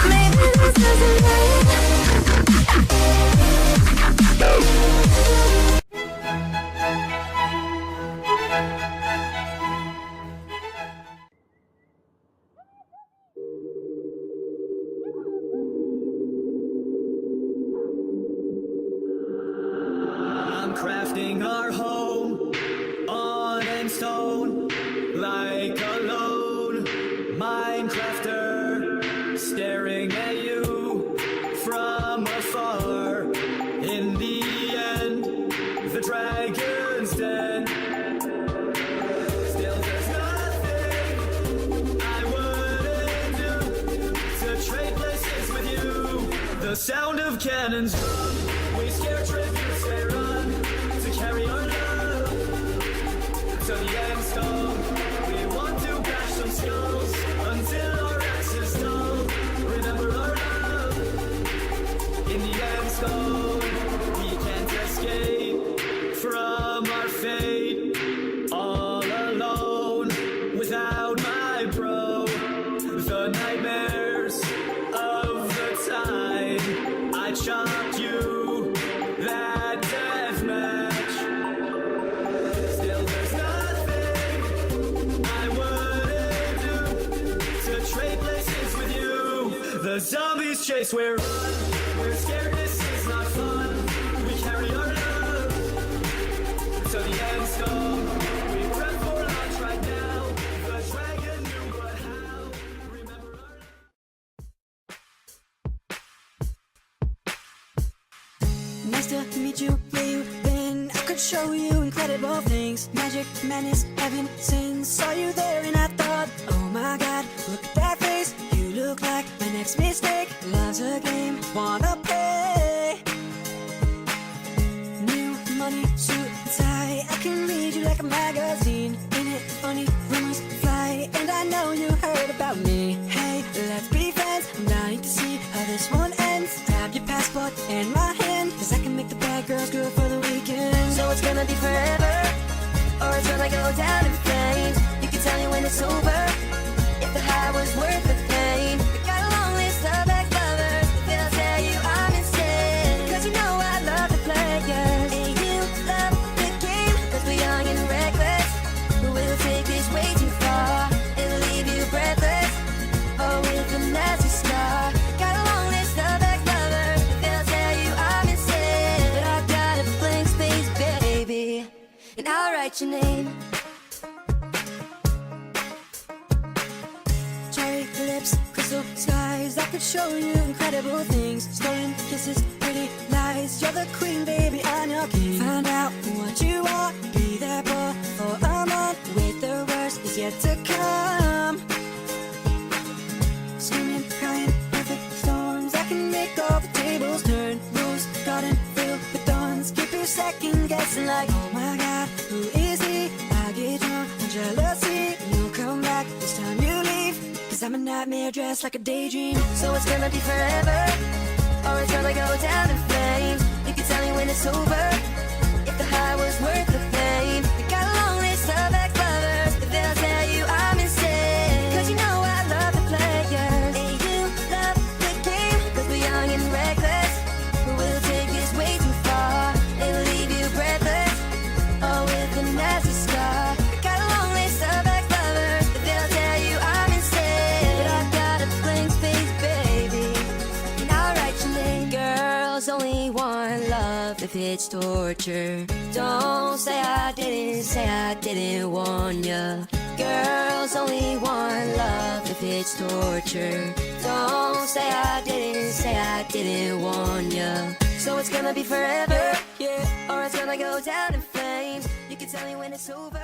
Maybe this isn't right. I'm crafting our home on and stone like a lone Minecrafter, staring at you from afar. In the end, the dragon's dead. Still, there's nothing I wouldn't do to trade places with you. The sound of cannons boom. We scare tributes, they run to carry our love to the end stone. We want to bash some skulls until our axe is dull. Remember our love in the end stone. We can't escape from our fate all alone without my bro. The nightmares of the time I chopped you. That death match. Still, there's nothing I wouldn't do to trade places with you. The zombies chase, we're run. We're scared, this is not fun. We carry our love to the end stone. We prep for launch right now. The dragon knew but how. Remember our Nice to meet you, where you been? I could show you incredible things. Magic, madness, heaven, sin. Saw you there and I thought, oh my god, look at that face. You look like my next mistake. Love's a game, wanna play. New money, suit and tie. I can read you like a magazine. In it, funny rumors fly. And I know you heard about me. Hey, let's be friends. I'm dying to see how this one ends. Grab your passport and my hand, 'cause I can make the bad girls good for the weekend. So it's gonna be forever, or it's gonna go down in flames. You can tell me when it's over, if the high was worth the pain. We got a long list of ex-lovers, they'll tell you I'm insane. 'Cause you know I love the players, and you love the game. 'Cause we're young and reckless, but we'll take this way too far. It'll leave you breathless, or with a nasty scar. Got a long list of ex-lovers, they'll tell you I'm insane. But I got a blank space, baby, and I'll write your name. Cherry lips, crystal skies. I could show you incredible things. Stolen kisses, pretty lies. You're the queen, baby, I'm your king. Find out what you want, be there for a month. Wait, the worst is yet to come. Screaming, crying, perfect storms. I can make all the tables turn. Rose garden filled with thorns. Keep you second guessing like, oh my god, who is he? I get drunk on jealousy. You come back, this time you leave. 'Cause I'm a nightmare dressed like a daydream. So it's gonna be forever, or it's gonna go down in flames. You can tell me when it's over, if the high was worth the pain. We got a long list of ex-lovers, but they'll tell you I'm insane. 'Cause you know I love the players, and you love the game. 'Cause we're young and reckless, but we'll take this way too far. It'll leave you breathless, or with a nasty scar. We got a long list of ex-lovers, but they'll tell you I'm insane. But I've got a blank space, baby, and I'll write your name. Girls only want love if it's torture. Don't say I didn't warn ya. Girls only want love if it's torture. Don't say I didn't warn ya. So it's gonna be forever, yeah, or it's gonna go down in flames. You can tell me when it's over.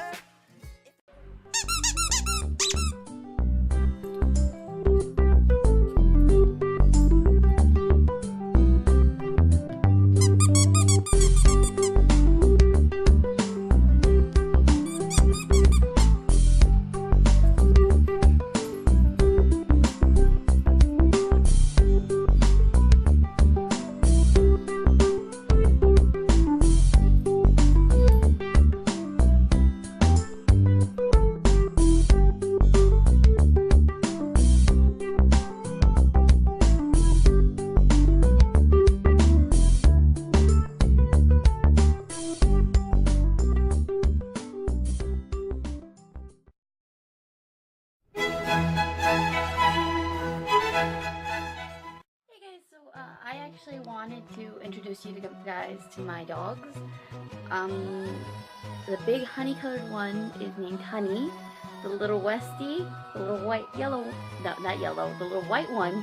wanted to introduce you guys to my dogs. The big honey-colored one is named Honey. The little Westie, the little white yellow, no, not yellow, the little white one.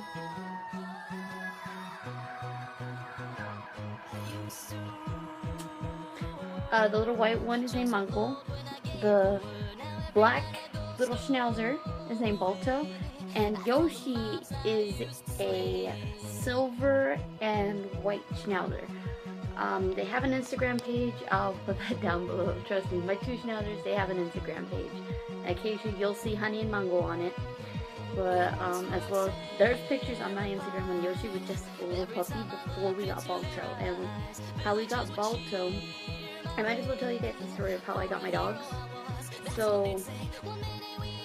The little white one is named Mungo. The black little Schnauzer is named Balto. And Yoshi is a silver and white Schnauzer. They have an Instagram page. I'll put that down below. Trust me, my two Schnauzers, they have an Instagram page. Occasionally you'll see Honey and Mungo on it. But as well, there's pictures on my Instagram when Yoshi was just a little puppy before we got Balto. And how we got Balto, I might as well tell you guys the story of how I got my dogs. So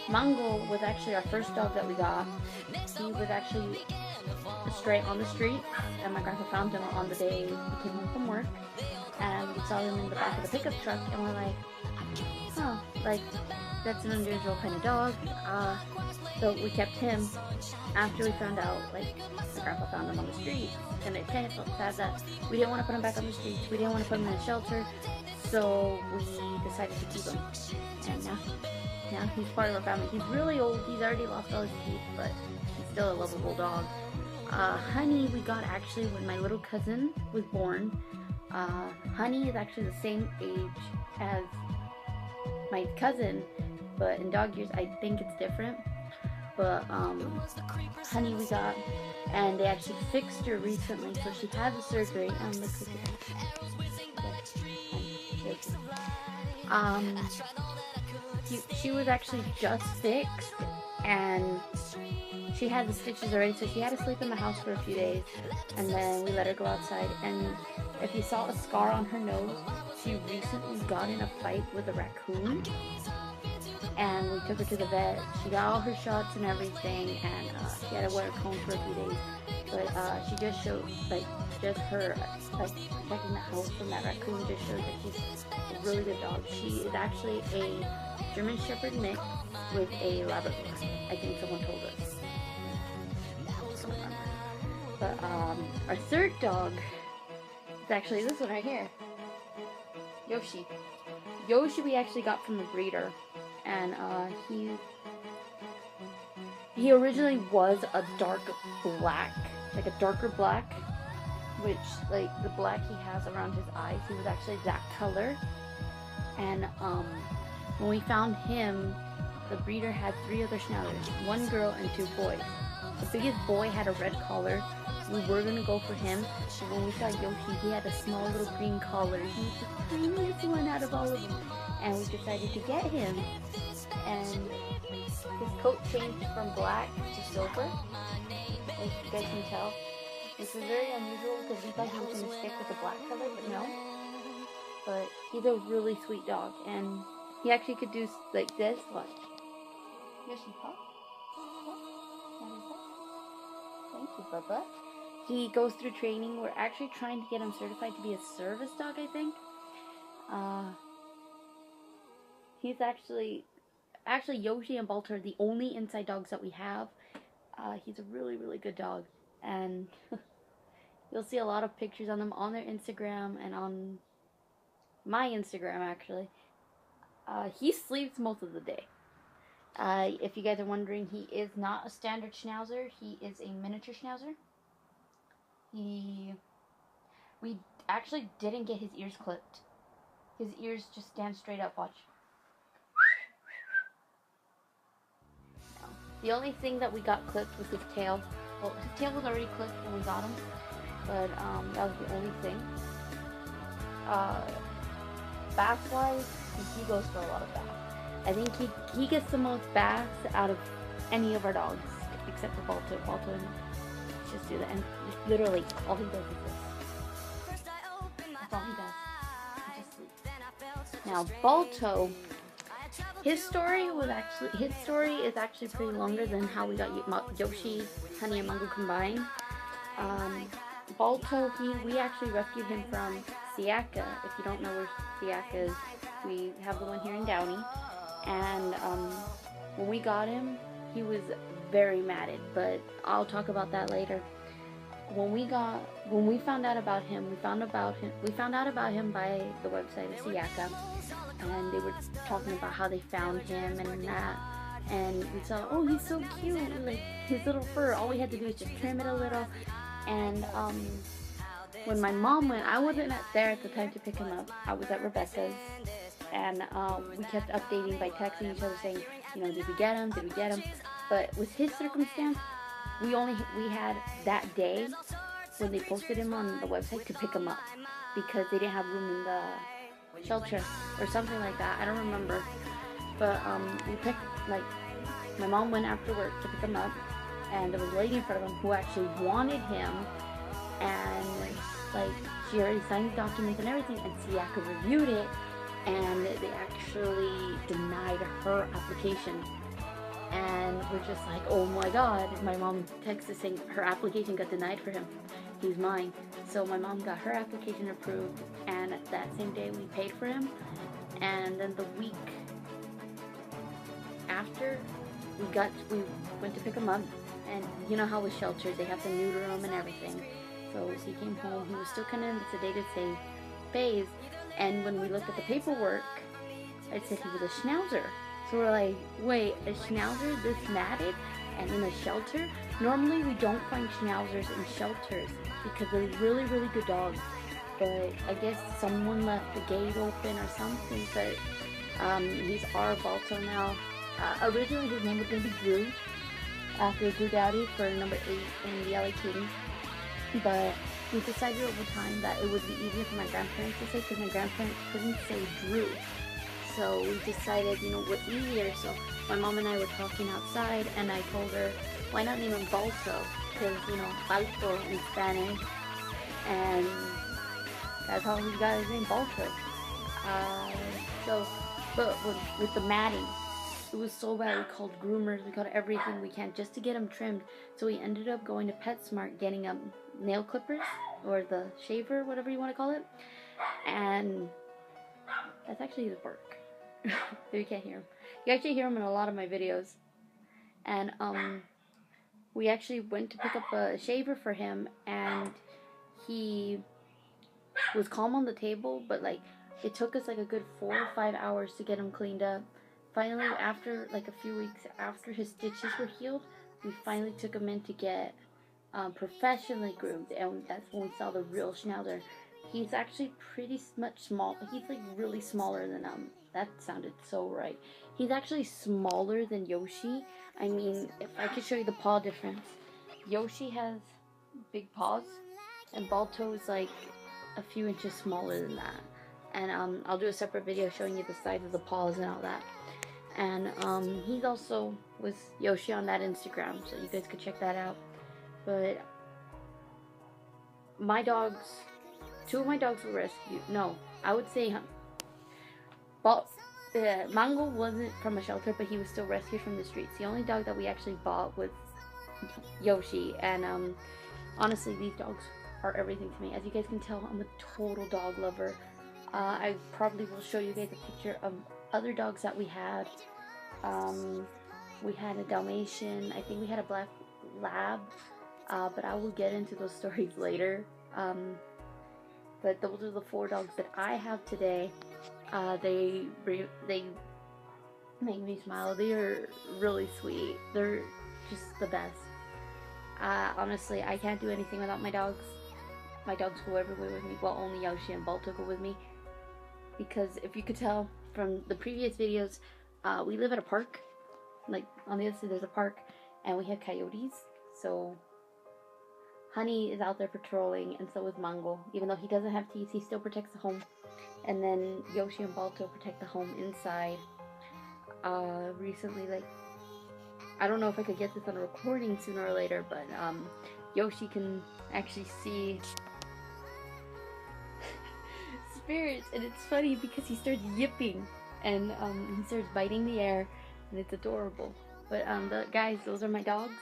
Mungo was actually our first dog that we got. He was actually stray on the street, and my grandpa found him on the day he came home from work, and we saw him in the back of the pickup truck, and we're like, oh, like, that's an unusual kind of dog. So we kept him after we found out, like, my grandpa found him on the street, and it kind of felt sad that we didn't want to put him back on the streets, we didn't want to put him in a shelter, so we decided to keep him, and now he's part of our family. He's really old, he's already lost all his teeth, but he's still a lovable dog. Honey we got actually when my little cousin was born. Honey is actually the same age as my cousin, but in dog years I think it's different. But Honey we got, and they actually fixed her recently, so she had the surgery. She was actually just fixed, and she had the stitches already, so she had to sleep in the house for a few days, and then we let her go outside. And if you saw a scar on her nose, she recently got in a fight with a raccoon, and we took her to the vet. She got all her shots and everything, and she had to wear a cone for a few days. But she just showed, like, just her, like, protecting the house from that raccoon just shows that she's a really good dog. She is actually a German Shepherd mix with a Labrador. I think someone told us. But our third dog is actually this one right here, Yoshi. Yoshi we actually got from a breeder, and he originally was a dark black, like a darker black, which, like, the black he has around his eyes, he was actually that color. And when we found him, the breeder had 3 other Schnauzers, 1 girl and 2 boys. The biggest boy had a red collar. We were gonna go for him, but when we saw Yoshi, he had a small little green collar. He was the tiniest one out of all of them, and we decided to get him. And his coat changed from black to silver, as you guys can tell, which was very unusual because we thought he was gonna stick with the black color, but no. But he's a really sweet dog, and he actually could do like this. What? Yoshi, huh? Thank you, Bubba. He goes through training. We're actually trying to get him certified to be a service dog, I think. He's actually Yoshi and Balto are the only inside dogs that we have. He's a really, really good dog, and you'll see a lot of pictures on them on their Instagram and on my Instagram, actually. He sleeps most of the day. If you guys are wondering, he is not a standard Schnauzer. He is a miniature Schnauzer. We actually didn't get his ears clipped. His ears just stand straight up, watch. No. The only thing that we got clipped was his tail. Well, his tail was already clipped when we got him, but that was the only thing. Bath-wise, he goes for a lot of baths. I think he gets the most baths out of any of our dogs, except for Balto. Balto just do that, and literally all he does is this. That's all he does. He just sleeps. Now Balto, his story is actually pretty longer than how we got Yoshi, Honey, and Mungo combined. Balto, we actually rescued him from Siaka. If you don't know where Siaka is, we have the one here in Downey. And when we got him, he was very matted, but I'll talk about that later. when we found out about him, we found out about him by the website of Siaka, and they were talking about how they found him and that, and we saw, oh, he's so cute, like his little fur. All we had to do was just trim it a little, and when my mom went, I wasn't there at the time to pick him up. I was at Rebecca's, and we kept updating by texting each other saying, you know, did we get him? Did we get him? But with his circumstance, we had that day when they posted him on the website to pick him up because they didn't have room in the shelter or something like that. I don't remember, but we picked, like, my mom went after work to pick him up, and there was a lady in front of him who actually wanted him, and like she already signed the documents and everything, and Siaka reviewed it, and they actually denied her application. And we're just like, oh my god. My mom texted saying her application got denied for him. He's mine. So my mom got her application approved, and that same day we paid for him. And then the week after, we went to pick him up, and you know how with shelters they have to neuter him and everything. So he came home. He was still kind of in the sedated same phase, and when we looked at the paperwork, it said he was a schnauzer. So we're like, wait, a schnauzer this matted and in a shelter? Normally we don't find schnauzers in shelters because they're really, really good dogs. But I guess someone left the gate open or something. But he's our Balto now. Originally his name was going to be Drew, after Drew Dowdy for number 8 in the LA Kitty. But we decided over time that it would be easier for my grandparents to say, because my grandparents couldn't say Drew. So we decided, you know, what easier. So my mom and I were talking outside, and I told her, why not name him Balto? Because, you know, Balto in Spanish, and that's how he got his name, Balto. But with the matting, it was so bad. We called groomers, we called everything we can just to get him trimmed. So we ended up going to PetSmart, getting nail clippers, or the shaver, whatever you want to call it. And that's actually his work. You can't hear him. You actually hear him in a lot of my videos. And we actually went to pick up a shaver for him, and he was calm on the table, but like it took us like a good 4 or 5 hours to get him cleaned up. Finally, after like a few weeks after his stitches were healed, we finally took him in to get professionally groomed, and that's when we saw the real Schnauzer. He's actually pretty much small. He's like really smaller than that sounded so right. He's actually smaller than Yoshi. I mean, if I could show you the paw difference, Yoshi has big paws, and Balto is like a few inches smaller than that. And I'll do a separate video showing you the size of the paws and all that. And he's also with Yoshi on that Instagram, so you guys could check that out. But my dogs, 2 of my dogs were rescued. No, I would say Mango wasn't from a shelter, but he was still rescued from the streets. The only dog that we actually bought was Yoshi, and honestly, these dogs are everything to me. As you guys can tell, I'm a total dog lover. I probably will show you guys a picture of other dogs that we had. We had a Dalmatian. I think we had a black lab, but I will get into those stories later. But those are the 4 dogs that I have today. They make me smile. They are really sweet. They're just the best. Honestly, I can't do anything without my dogs. My dogs go everywhere with me. Well, only Yoshi and Balto go with me. Because if you could tell from the previous videos, we live at a park. Like, on the other side there's a park, and we have coyotes. So Honey is out there patrolling, and so is Mango. Even though he doesn't have teeth, he still protects the home. And then Yoshi and Balto protect the home inside. Recently, like, I don't know if I could get this on a recording sooner or later, but Yoshi can actually see spirits, and it's funny because he starts yipping, and he starts biting the air, and it's adorable. But guys, those are my dogs.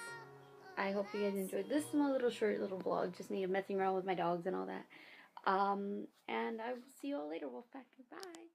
I hope you guys enjoyed this small little short little vlog, just me messing around with my dogs and all that. And I will see you all later, Wolfpack. Bye.